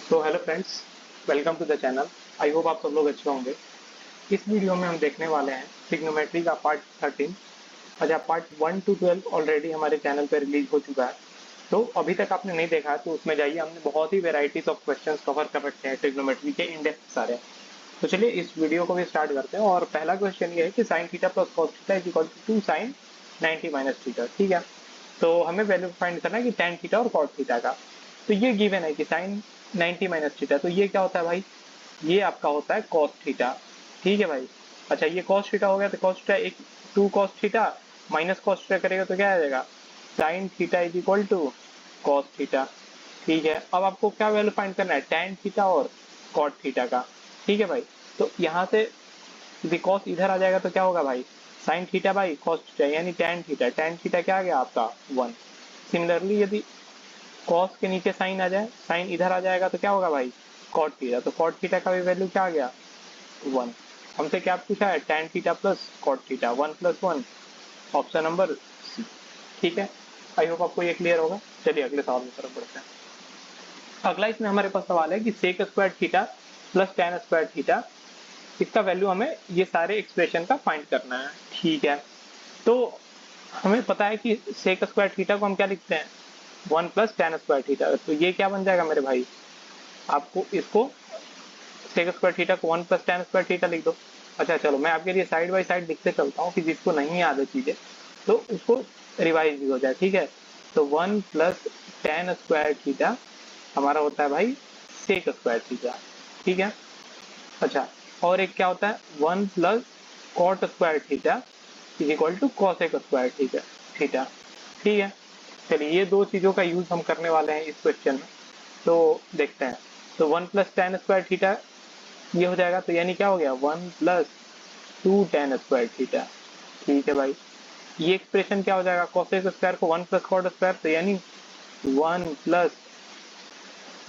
So hello friends, welcome to the channel. I hope आप सब लोग अच्छे होंगे। इस वीडियो में हम देखने वाले हैं ट्रिग्नोमेट्री का पार्ट 13। अच्छा, पार्ट 1 to 12 ऑलरेडी हमारे चैनल पर रिलीज हो चुका है, तो अभी तक आपने नहीं देखा है तो उसमें जाइए। हमने बहुत ही वेराइटीज ऑफ क्वेश्चंस कवर कर रखे हैं ट्रिग्नोमेट्री के, इन डेप्थ सारे। तो चलिए इस वीडियो को भी स्टार्ट करते हैं। और पहला क्वेश्चन ये है कि sine theta plus cos theta is equal to 2 sine 90 minus theta. ठीक है, तो हमें वैल्यू फाइंड करना है कि tan थीटा और cos थीटा का। तो ये गिवन है कि साइन 90 माइनस थीटा, तो ये क्या होता है भाई? ये आपका होता है cos थीटा। ठीक है भाई। अच्छा, ये cos थीटा हो गया, तो cos थीटा एक 2 cos theta minus cos theta करेगा तो क्या आ जाएगा? Sine theta is equal to cos theta. ठीक है, अब आपको क्या वैल्यू फाइंड करना है? tan थीटा और cot थीटा का। ठीक है भाई, तो यहाँ से यदि cos इधर आ जाएगा तो क्या होगा भाई? Sign theta by cos theta यानी tan थीटा। tan थीटा क्या आ गया आपका? 1। सिमिलरली यदि cos के नीचे साइन आ जाए, साइन इधर आ जाएगा तो क्या होगा भाई? cot theta. तो cot थीटा का भी वैल्यू क्या आ गया? 1। हमसे क्या पूछा है? tan theta plus cot theta, 1 + 1, option number C. ठीक है, आई होप आपको ये क्लियर होगा। चलिए अगले सवाल की तरफ बढ़ते हैं। अगला इसमें हमारे पास सवाल है कि sec square theta plus tan square theta, इसका वैल्यू हमें ये सारे एक्सप्रेशन का फाइंड करना है। ठीक है, तो हमें पता है कि सेक स्क्वायर थीटा को हम क्या लिखते हैं? 1 प्लस tan स्क्वायर थीटा। तो ये क्या बन जाएगा मेरे भाई? आपको इसको सेक स्क्वायर थीटा को 1 प्लस tan स्क्वायर थीटा लिख दो। अच्छा चलो, मैं आपके लिए साइड बाय साइड लिखते चलता हूँ कि जिसको नहीं याद है चीजें तो उसको रिवाइज भी हो जाए। ठीक है, तो 1 प्लस tan स्क्वायर थीटा हमारा होता है भाई सेक स्क्वायर थीटा। ठीक है, अच्छा, और एक क्या होता है? 1 plus cot square theta is equal to cosec square theta. Theta ठीक है, चलिए ये दो चीजों का यूज हम करने वाले हैं इस क्वेश्चन में, तो देखते हैं। तो 1 प्लस tan स्क्वायर थीटा ये हो जाएगा, तो यानी क्या हो गया? 1 प्लस 2 tan स्क्वायर थीटा। ठीक है भाई, ये एक्सप्रेशन क्या हो जाएगा? कॉसेक स्क्वायर को 1 प्लस कॉट स्क्वायर, तो यानी 1 प्लस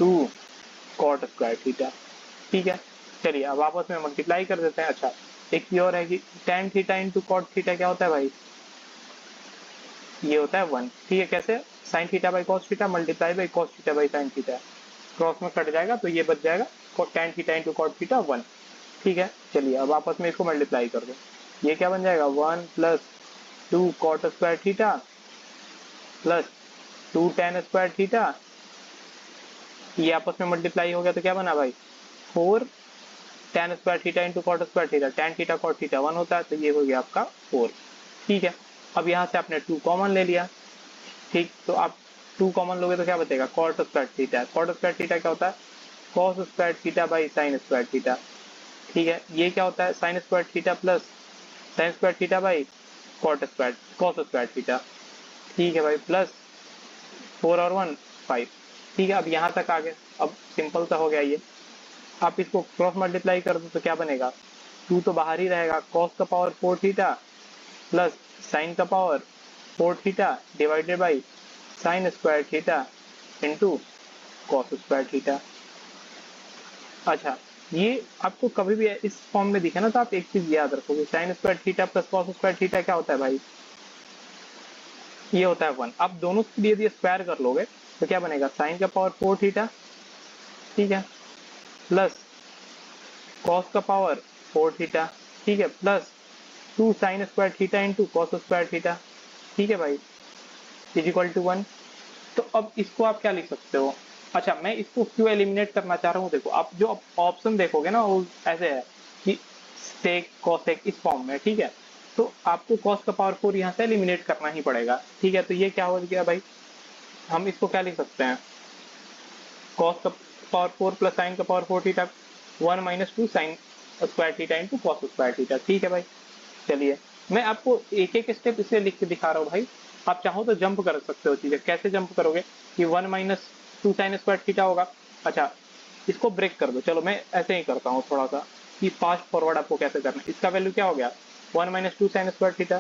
2 कॉट स्क्वायर थीटा। ठीक है, चलिए अब आपस में मल्टीप्लाई कर देते हैं। अच्छा, एक ये और है कि tan theta into cot theta क्या होता है भाई? ये होता है 1। ठीक है, कैसे? Sine theta by cos theta multiply by cos theta by sine theta, cross में कट जाएगा तो ये बच जाएगा tan theta into cot theta 1। ठीक है, चलिए अब आपस में इसको मल्टीप्लाई कर दो। ये क्या बन जाएगा? 1 plus 2 cot square theta plus 2 tan square theta, ये आपस में मल्टीप्लाई हो गया तो क्या बना भाई? 4 tan square theta into cot square theta. tan theta cot theta 1 होता है, तो ये हो गया आपका 4। ठीक है, अब यहाँ से आपने 2 कॉमन ले लिया। ठीक, तो आप 2 कॉमन लोगे तो क्या बचेगा? Cot square theta. Cot square theta क्या होता है? Cos square theta by sine square theta. ठीक है, ये क्या होता है? Sine square theta plus sine square theta by cot square cos square theta. ठीक है भाई, प्लस 4 और 1 5। ठीक है, अब यहाँ तक आ गए। अब सिंपल सा हो गया ये। आप इसको क्रॉस मल्टीप्लाई कर दो तो क्या बनेगा? 2 तो बाहर ही रहेगा, कॉस का पावर 4 थीटा प्लस साइन का power 4 theta divided by sine square theta into cos square theta. अच्छा, ये आपको कभी भी इस फॉर्म में दिखे ना तो आप एक चीज याद रखोगे, sign square theta plus cos square theta क्या होता है भाई? ये होता है 1। आप दोनों के लिए यदि स्क्वायर कर लोगे तो क्या बनेगा? साइन का पावर 4 थीटा, ठीक है, प्लस कॉस का पावर 4 थीटा, ठीक है, plus 2 sign square theta into cos square theta. ठीक है भाई, इज इक्वल टू 1। तो अब इसको आप क्या लिख सकते हो? अच्छा, मैं इसको क्यों एलिमिनेट करना चाह रहा हूँ, देखो आप जो ऑप्शन देखोगे ना वो ऐसे है कि सेक कॉसेक इस फॉर्म में। ठीक है, तो आपको कॉस का पावर 4 यहाँ से एलिमिनेट करना ही पड़ेगा। ठीक है, तो ये क्या हो गया भाई? हम इसको क्या लिख सकते हैं? कॉस का पावर 4 प्लस साइन का power 4 theta 1 minus 2 sign square theta into cos square theta. ठीक है भाई, चलिए मैं आपको एक एक स्टेप इसलिए लिख के दिखा रहा हूँ भाई। आप चाहो तो जंप कर सकते हो चीजें। कैसे जंप करोगे? कि 1 माइनस 2 साइन स्क्वायर थीटा होगा। अच्छा, इसको ब्रेक कर दो। चलो मैं ऐसे ही करता हूँ थोड़ा सा कि फास्ट फॉरवर्ड आपको कैसे करना है। इसका वैल्यू क्या हो गया? 1 माइनस 2 साइन स्क्वायर थीटा,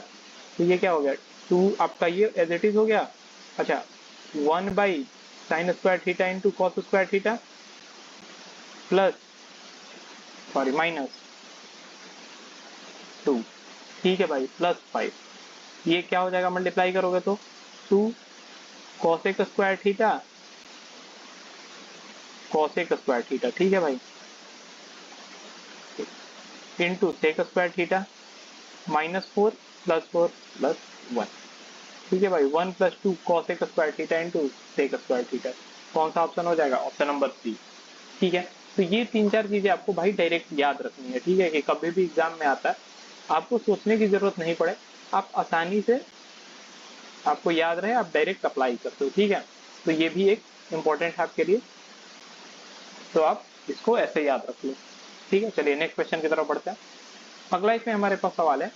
तो ये क्या हो गया? 2 आपका ये एज इट इज हो गया। अच्छा, 1 by sine square theta into cos square theta plus sorry minus 2। ठीक है भाई, प्लस 5। ये क्या हो जाएगा? मल्टीप्लाई करोगे तो 2 cosec square theta cosec square theta, ठीक है भाई, इंटू सेक स्क्वायर थीटा -4 +4 +1, ठीक है भाई, 1 + 2 cosec square theta into sec square theta. कौन सा ऑप्शन हो जाएगा? ऑप्शन नंबर सी, ठीक है। तो ये 3-4 चीजें आपको भाई डायरेक्ट याद रखनी है, ठीक है, कि कभी भी एग्जाम में आता है आपको सोचने की जरूरत नहीं पड़े, आप आसानी से आपको याद रहे, आप डायरेक्ट अप्लाई करते हो, ठीक है। तो ये भी एक इम्पोर्टेंट है आपके लिए, तो आप इसको ऐसे याद रख लो, ठीक है। चलिए नेक्स्ट क्वेश्चन की तरफ बढ़ते हैं। अगला इसमें हमारे पास सवाल है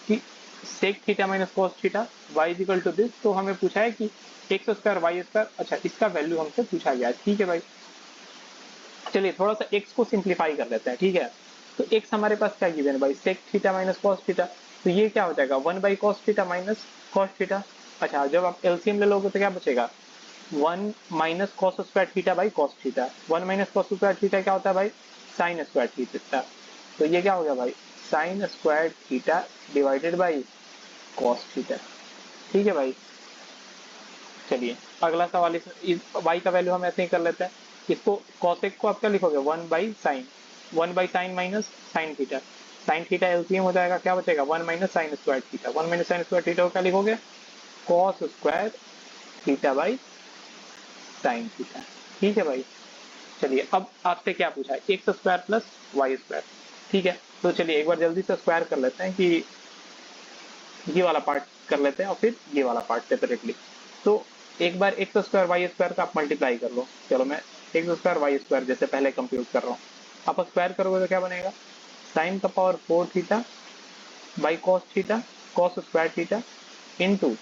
कि sec theta minus cos theta Y equal to this. तो हमें पूछा है कि एक्स स्क्वायर वाई स्क्वायर, अच्छा इसका वैल्यू हमसे पूछा गया है, ठीक है भाई। चलिए थोड़ा सा एक्स को सिंप्लीफाई कर लेते हैं, ठीक है। तो एक्स हमारे पास क्या गिवन है भाई? Sec theta minus cos theta, तो ये क्या हो जाएगा? 1/cos theta minus cos theta. अच्छा जब आप एलसीएम ले लोगे तो क्या बचेगा? 1 minus cos square theta by cos theta. 1 minus cos square theta क्या होता है भाई? Sign square theta. तो ये क्या हो गया भाई? Sign square theta divided by cos theta, ठीक है भाई। चलिए अगला सवाल, इस y का वैल्यू हम ऐसे ही कर लेते हैं। इसको कॉसेक को आप क्या लिखोगे? 1/sin, 1/sin minus sine theta. Sine theta LCM हो जाएगा, क्या बचेगा? 1 minus sine square theta. 1 minus sine square theta को क्या लिखोगे? Cos square theta by sine theta, ठीक है भाई। चलिए अब आपसे क्या पूछा है? X square plus Y square, ठीक है। तो चलिए एक बार जल्दी से स्क्वायर कर लेते हैं, कि ये वाला पार्ट कर लेते हैं और फिर ये वाला पार्ट सेपरेटली। तो एक बार एक्स स्क्वायर वाई स्क्वायर का आप मल्टीप्लाई कर लो। चलो मैं एक्स स्क्वायर वाई स्क्वायर जैसे पहले कंप्यूट कर रहा हूँ, आप स्क्वायर करोगे तो क्या बनेगा? साइन का power 4 theta by cos theta, cos square theta into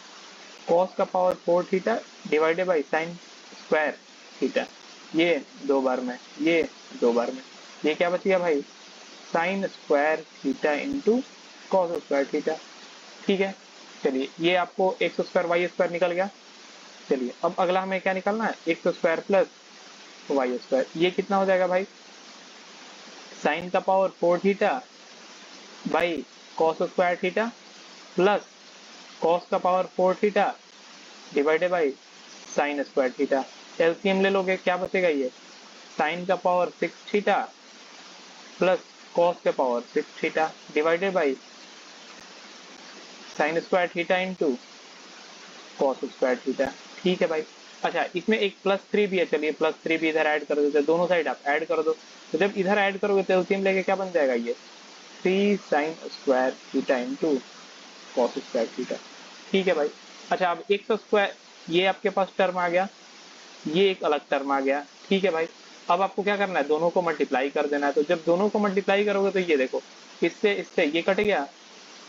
cos का power 4 theta divided by sine square theta. ये 2 बार में, ये 2 बार में, ये क्या बच गया भाई? Sign square theta into cos square theta, ठीक है। चलिए ये आपको एक्स स्क्वायर वाई स्क्वायर निकल गया। चलिए अब अगला हमें क्या निकालना है? X square plus Y square. ये कितना हो जाएगा भाई? साइन का power 4 theta by cos square theta plus cos का power 4 theta divided by sine square theta. LCM ले लोगे क्या बचेगा? ये साइन का पावर 6 थीटा प्लस कॉस का power 6 theta divided by sine square theta into cos square theta, ठीक है भाई। अच्छा इसमें एक +3 भी है, चलिए +3 भी इधर ऐड कर देते हैं, दोनों साइड आप ऐड कर दो। तो जब इधर ऐड करोगे तो एलसीएम लेके क्या बन जाएगा? ये 3 sign square theta into cos square theta, ठीक है भाई। अच्छा अब एक्स स्क्वायर, ये आपके पास टर्म आ गया, ये एक अलग टर्म आ गया, ठीक है भाई। अब आपको क्या करना है? दोनों को मल्टीप्लाई कर देना है। तो जब दोनों को मल्टीप्लाई करोगे तो ये देखो, इससे ये कट गया,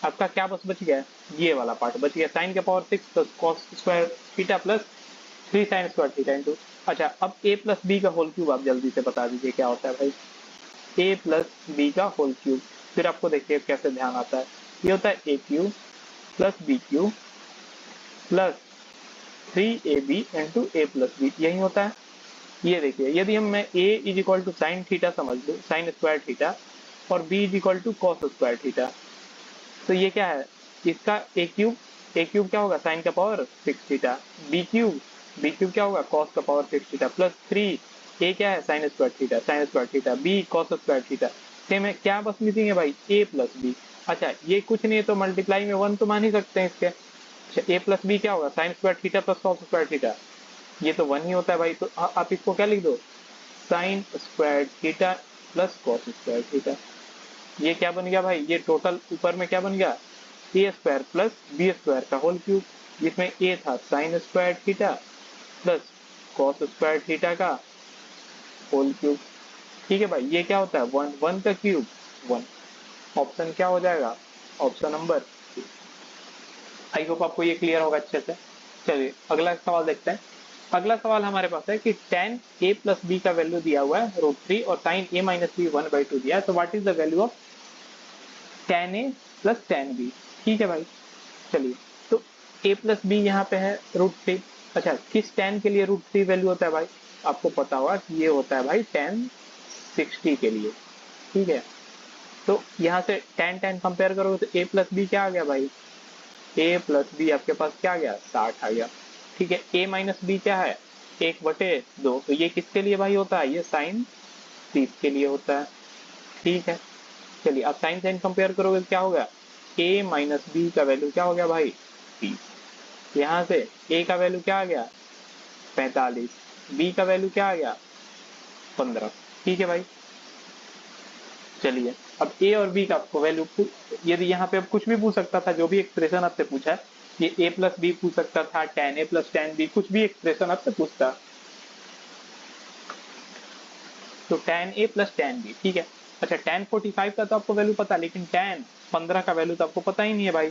आपका क्या बच गया? ये वाला पार्ट बच गया, साइन के power 6 plus cos square theta plus 3 sign square theta into. अच्छा अब a प्लस बी का होल क्यूब आप जल्दी से बता दीजिए क्या होता है भाई? a प्लस बी का होल क्यूब, फिर आपको देखिए कैसे ध्यान आता है। ये होता है a cube plus B cube plus 3ab into a plus B, यही होता है। ये देखिए यदि हम मैं a is equal to sine theta समझ लूँ, साइन स्क्वायर थीटा, और b is equal to cos square theta, तो ये क्या है? इसका a क्यूब क्या होगा? साइन का पावर 6 थीटा। b क्यूब क्या होगा? कॉस का पावर 6 थीटा प्लस 3 a क्या है? Sine square theta b cos square theta. Same है, क्या बस मिसिंग है भाई? a plus B. अच्छा ये कुछ नहीं है तो मल्टीप्लाई में 1 तो मान ही सकते हैं इसके। अच्छा a प्लस बी क्या होगा? Sign square theta plus cos square theta, ये तो 1 ही होता है भाई। तो आप इसको क्या लिख दो? Sign square theta plus cos square theta. ये क्या बन गया भाई? ये टोटल ऊपर में क्या बन गया? ए स्क्वायर प्लस बी स्क्वायर का होल क्यूब, जिसमें ए था sign square theta plus cos square theta का होल क्यूब, ठीक है भाई। ये क्या होता है? 1 का क्यूब 1। ऑप्शन क्या हो जाएगा? Option number. आई होप आपको ये क्लियर होगा अच्छे से। चलिए अगला सवाल देखते हैं। अगला सवाल हमारे पास है कि tan a प्लस बी का वैल्यू दिया हुआ है √3 और sin a माइनस बी 1/2 दिया है, तो what is the value of tan a plus tan b, ठीक है भाई। चलिए तो a प्लस बी यहाँ पे है √3। अच्छा किस tan के लिए √3 वैल्यू होता है भाई? आपको पता होगा कि ये होता है भाई tan 60 के लिए, ठीक है। तो यहाँ से tan कंपेयर करोगे तो a प्लस बी क्या आ गया भाई? a प्लस बी आपके पास क्या आ गया? 60 आ गया, ठीक है। a माइनस बी क्या है? 1/2। तो ये किसके लिए भाई होता है? ये साइन 30 के लिए होता है। ठीक है, चलिए अब साइन साइन कंपेयर करोगे क्या होगा? a माइनस बी का वैल्यू क्या हो गया भाई? 30। यहाँ से a का वैल्यू क्या आ गया? 45। b का वैल्यू क्या आ गया? 15। ठीक है भाई, चलिए अब a और b का आपको वैल्यू, यदि यहाँ पे अब कुछ भी पूछ सकता था, जो भी एक्सप्रेशन आपसे पूछा है, ये a प्लस बी पूछ सकता था, tan a plus tan b, कुछ भी एक्सप्रेशन आपसे पूछता, तो tan a plus tan b। ठीक है, अच्छा tan 45 का तो आपको वैल्यू पता, लेकिन tan 15 का वैल्यू तो आपको पता ही नहीं है भाई।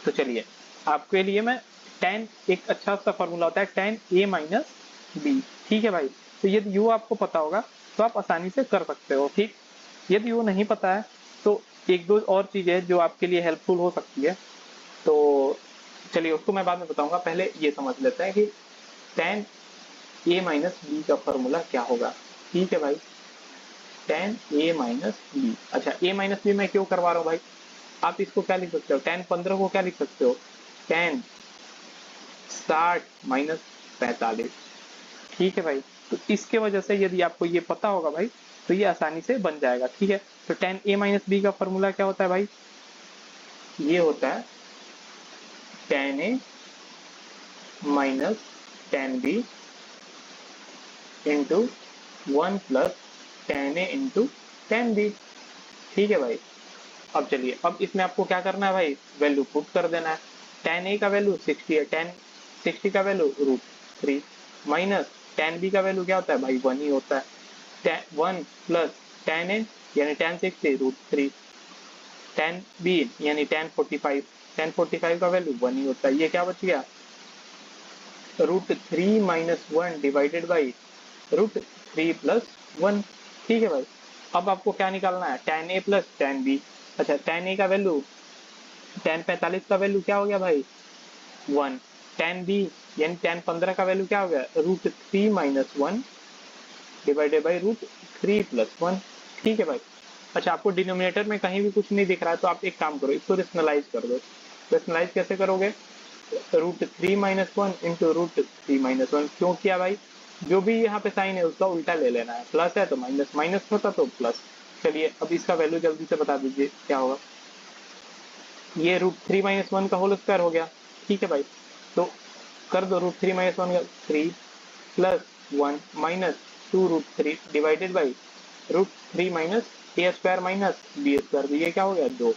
तो चलिए आपके लिए मैं tan, एक अच्छा सा फॉर्मूला होता है tan a माइनस बी। ठीक है भाई, तो यदि यू आपको पता होगा तो आप आसानी से कर सकते हो। ठीक, यदि वो नहीं पता है तो एक दो और चीजें जो आपके लिए हेल्पफुल हो सकती है, तो चलिए उसको मैं बाद में बताऊंगा। पहले ये समझ लेते हैं कि tan a माइनस बी का फॉर्मूला क्या होगा। ठीक है भाई, tan a माइनस बी। अच्छा a माइनस बी मैं क्यों करवा रहा हूँ भाई? आप इसको क्या लिख सकते हो? tan 15 को क्या लिख सकते हो? tan 60 minus 45। ठीक है भाई, तो इसके वजह से यदि आपको ये पता होगा भाई तो ये आसानी से बन जाएगा। ठीक है, तो tan a माइनस बी का फॉर्मूला क्या होता है भाई? ये होता है tan a minus tan b into 1 plus tan a into tan b। ठीक है भाई, अब चलिए अब इसमें आपको क्या करना है भाई? वैल्यू पुट कर देना है। tan a का वैल्यू 60 है, tan 60 का वैल्यू √3 माइनस tan b का वैल्यू क्या होता है भाई? 1 ही होता है। 1 प्लस tan a यानी tan 60 √3, tan b यानी tan 45 का वैल्यू 1 ही होता है। ये क्या बच गया? √3 माइनस 1 डिवाइडेड बाई √3 प्लस 1। ठीक है भाई, अब आपको क्या निकालना है? tan a plus tan b। अच्छा tan a का वैल्यू, tan 45 का वैल्यू क्या हो गया भाई? 1। tan b यानी tan 15 का वैल्यू क्या हो गया? √3 माइनस 1 डिवाइडेड बाई √3 प्लस 1। ठीक है भाई, अच्छा आपको डिनोमिनेटर में कहीं भी कुछ नहीं दिख रहा है तो आप एक काम करो, इसको रेशनलाइज कर दो। रेशनलाइज कैसे करोगे? √3 माइनस 1 इंटू √3 माइनस 1। क्यों किया भाई? जो भी यहाँ पे साइन है उसका उल्टा ले लेना है, प्लस है तो माइनस, माइनस होता तो प्लस। चलिए अब इसका वैल्यू जल्दी से बता दीजिए क्या होगा। ये √3 माइनस 1 का होल स्क्वायर हो गया। ठीक है भाई, तो कर दो √3 माइनस 1 का 3 plus 1 minus 2√3 divided by √3 minus a square minus b square. तो ये क्या हो गया? 2।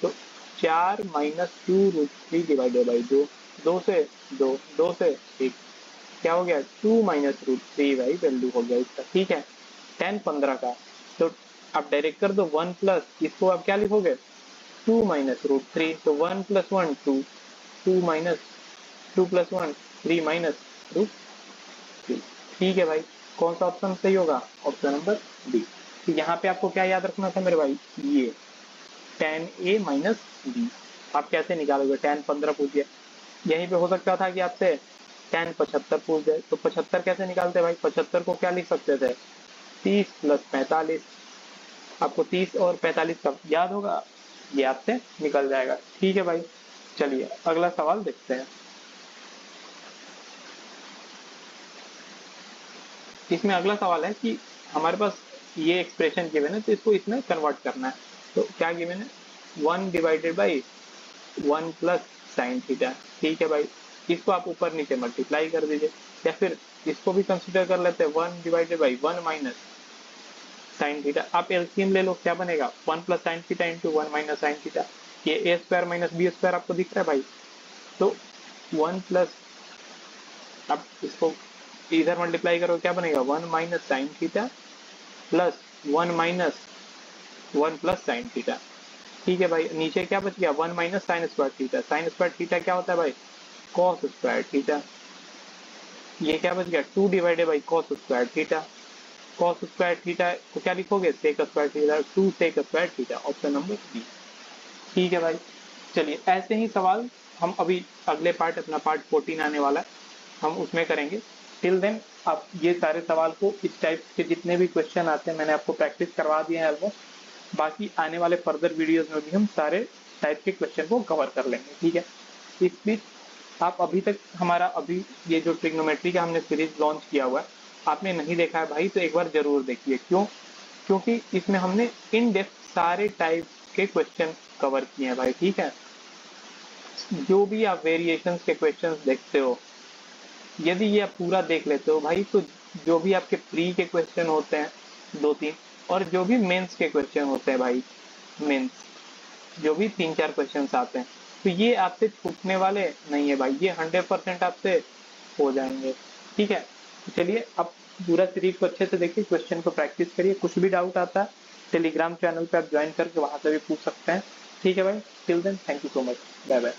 तो 4 माइनस 2√3 डिवाइडेड बाई 2, 2 से 2, 2 से 1, क्या हो गया? 2 माइनस √3 भाई वैल्यू हो गया इसका। ठीक है, tan 15 का, तो आप डायरेक्ट कर दो 1 प्लस, इसको आप क्या लिखोगे? 2 माइनस √3, तो 1 प्लस 1 2, 2 माइनस 2 प्लस 1 3 माइनस √3। ठीक है भाई, कौन सा ऑप्शन सही होगा? Option number D. तो यहाँ पे आपको क्या याद रखना था मेरे भाई? ये tan a माइनस बी। आप कैसे निकालोगे? tan 15 पूछ दिया, यहीं पे हो सकता था कि आपसे tan 75 पूछ दे, तो 75 कैसे निकालते भाई? 75 को क्या लिख सकते थे? 30 प्लस 45। आपको 30 और 45 का याद होगा, ये आपसे निकल जाएगा। ठीक है भाई, चलिए अगला सवाल देखते हैं। इसमें अगला सवाल है कि हमारे पास ये एक्सप्रेशन गिवन है तो इसको इसमें कन्वर्ट करना है। तो क्या गिवन है? 1 divided by 1 plus sine theta. ठीक है भाई, इसको आप ऊपर नीचे मल्टीप्लाई कर दीजिए, या फिर इसको भी कंसिडर कर लेते हैं 1 divided by 1 minus sine theta. आप एलसीएम ले लो, क्या बनेगा? 1 plus sine theta into 1 minus sine theta. ये ए स्क्वायर माइनस बी स्क्वायर आपको दिख रहा है भाई? तो 1 प्लस, आप इसको इधर मल्टीप्लाई करो, क्या बनेगा? 1 minus sine theta plus 1 minus 1 plus sine theta. ठीक है भाई, नीचे क्या बच गया? 1 minus sine square theta. Sine square theta क्या होता है भाई? Cos square theta. ये क्या बच गया? 2 divided by cos square theta. Cos square theta को क्या लिखोगे? Sec square theta, 2 sec square theta. Option number B. ठीक है भाई, चलिए ऐसे ही सवाल हम अभी अगले पार्ट, अपना पार्ट 14 आने वाला है, हम उसमें करेंगे। टिल देन आप ये सारे सवाल को, इस टाइप के जितने भी क्वेश्चन आते हैं मैंने आपको प्रैक्टिस करवा दिए हैं ऑलमोस्ट। बाकी आने वाले फर्दर वीडियोस में भी हम सारे टाइप के क्वेश्चन को कवर कर लेंगे। ठीक है, इस बीच आप अभी तक हमारा अभी ये जो ट्रिग्नोमेट्री का हमने सीरीज लॉन्च किया हुआ है, आपने नहीं देखा है भाई तो एक बार जरूर देखिए। क्यों? क्योंकि इसमें हमने इन डेप्थ सारे टाइप के क्वेश्चन कवर किए हैं भाई, ठीक है। जो भी आप वेरिएशंस के क्वेश्चंस देखते हो, यदि ये आप पूरा देख लेते हो भाई, तो जो भी आपके प्री के क्वेश्चन होते हैं 2-3, और जो भी मेंस के क्वेश्चन होते हैं भाई, मेंस जो भी 3-4 क्वेश्चंस आते हैं, तो ये आपसे छूटने वाले नहीं है भाई, ये 100% आपसे हो जाएंगे, ठीक है। तो चलिए अब पूरा सीरीज को अच्छे से देखिए, क्वेश्चन को प्रैक्टिस करिए। कुछ भी डाउट आता है टेलीग्राम चैनल पे आप ज्वाइन करके वहां से भी पूछ सकते हैं, ठीक है भाई। Till then thank you so much, bye bye.